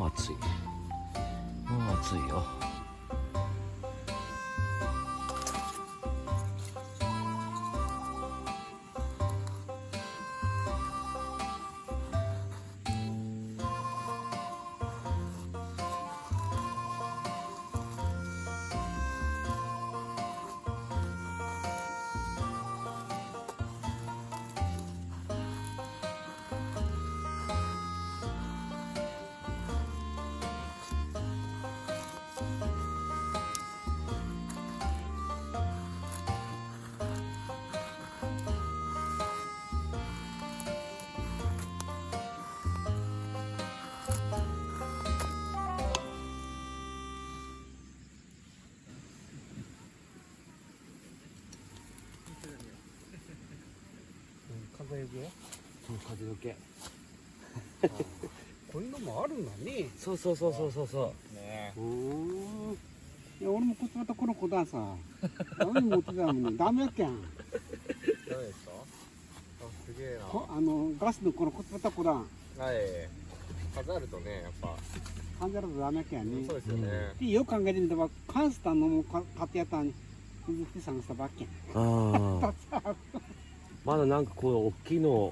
もう暑い。もう暑いよ。風よけ？風よけ。こういうのもあるんだね。そうそうそうそうそうそう。ね。いや俺もこっちまたこの子ださ。何持ってたもんね。ダメやっけん。ダメですか？あ、すげえな。ガスのこのこっちまたこだ。はい。風あるとね、やっぱ。感じるとダメやっけんね。そうですよね。でよく考えてみればカンスタンのも買ってやったんに水吹きさんしたばっけん。ああ。まだなんかこう大きいの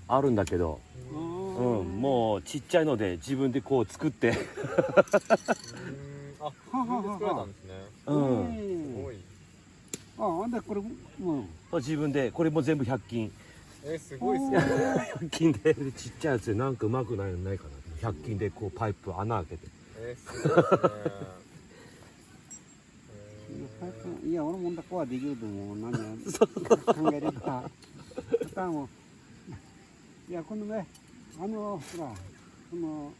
あるんだけど、もうちっちゃいので自分でこう作って。あ、自分で作られたんですね。すごい。あ、でこれ自分でこれも全部100均。すごいっすね。100均でちっちゃいやつでなんかうまくないのないかな。100均でこうパイプ穴開けて。すごいっすね。いや俺もんだこはできると思う。何や考えれば。多分いやこのねほらこの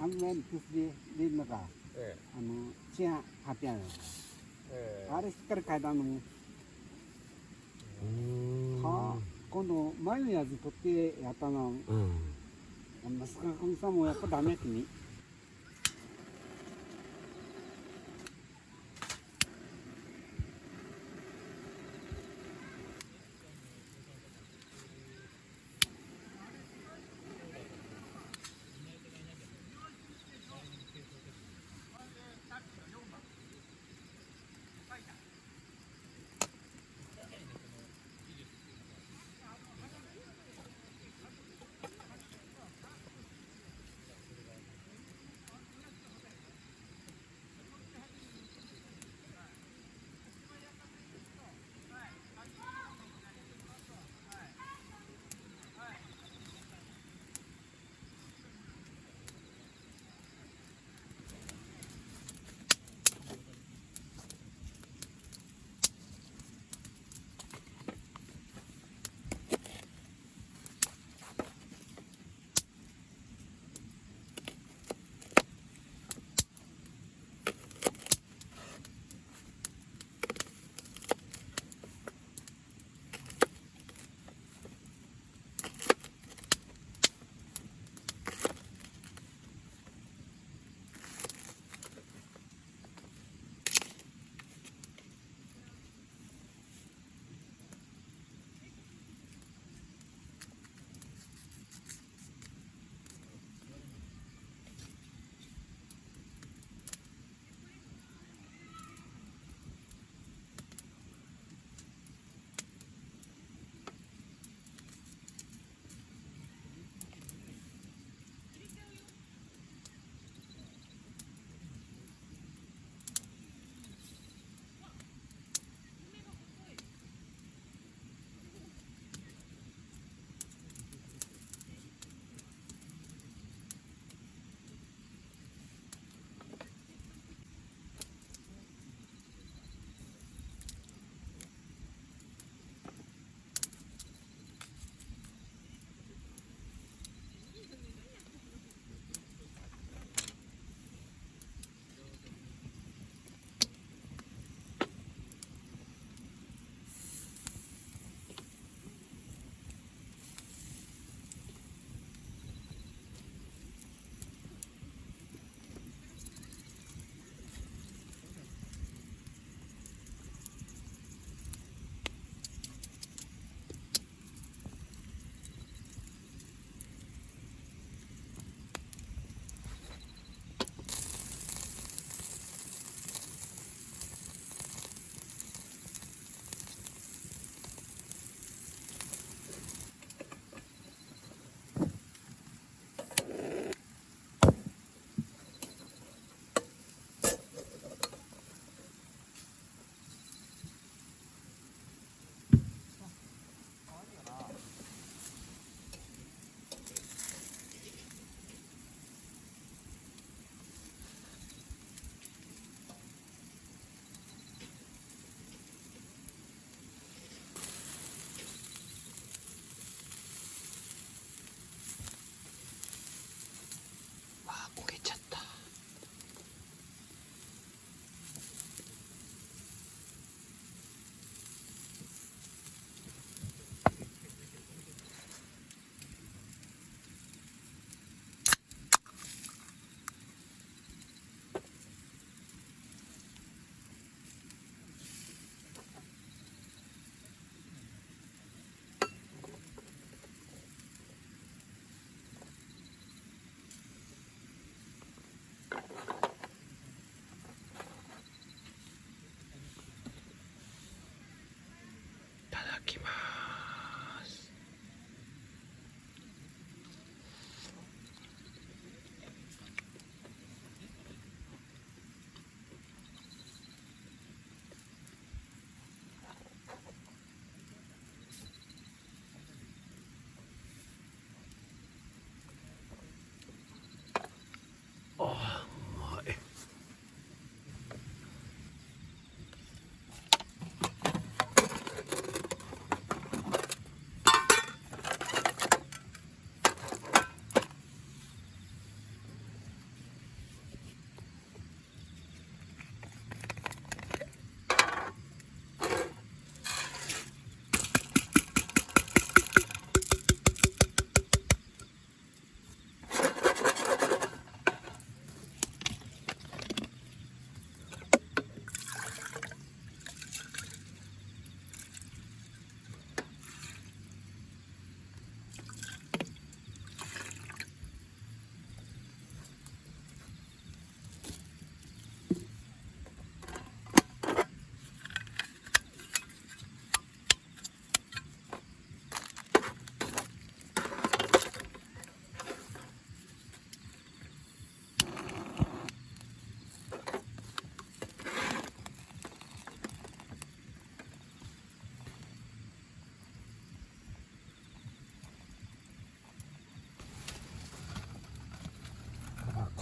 ねピスで出るのが治安発表あれしっかり変えたのも今度前のやつ取ってやったの息子さんもやっぱダメやけに。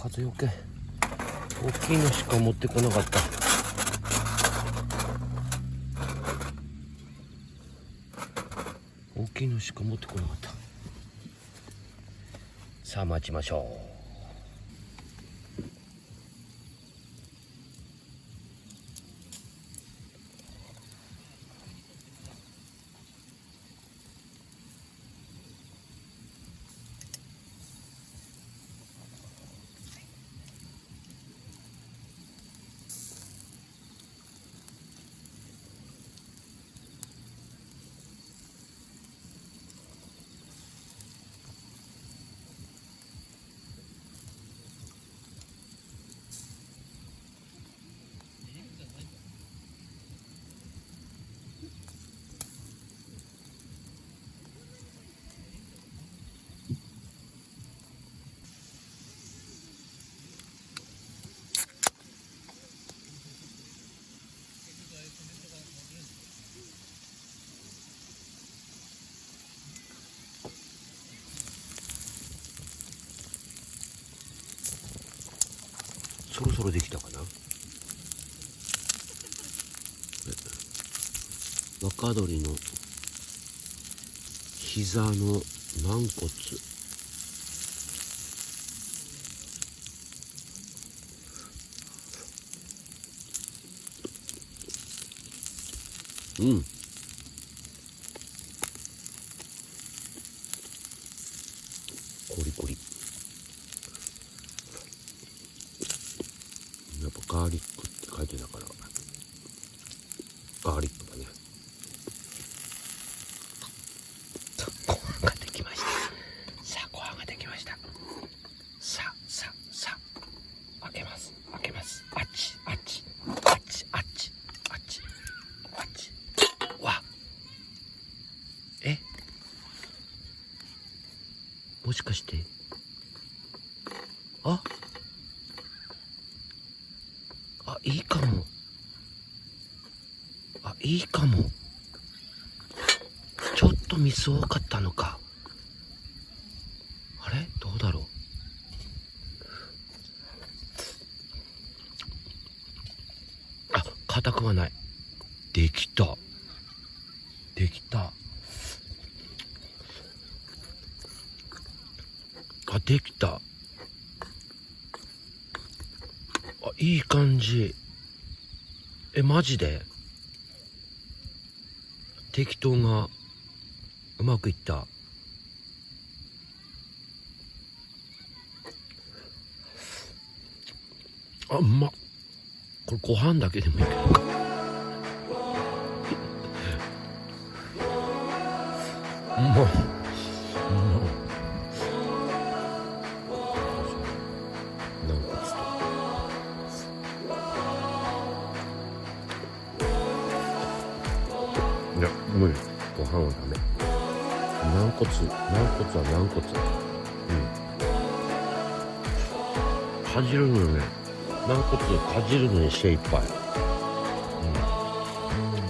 風よけ大きいのしか持ってこなかった。大きいのしか持ってこなかった。さあ待ちましょう。そろそろできたかな。若鳥の膝の軟骨、コリコリ。やっぱガーリックって書いてたからガーリックだね。ご飯ができました。さあご飯ができました。さあ開けます。あっちわもしかしていいかも。いいかも。ちょっとミス多かったのか。あれどうだろう。硬くはない。できた。できた。いい感じ。マジで適当がうまくいった。うまっ。これご飯だけでもいいけどうまっ。いや無理。ご飯はダメ。軟骨は軟骨。かじるのね。軟骨かじるのに精一杯。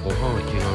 ご飯は気が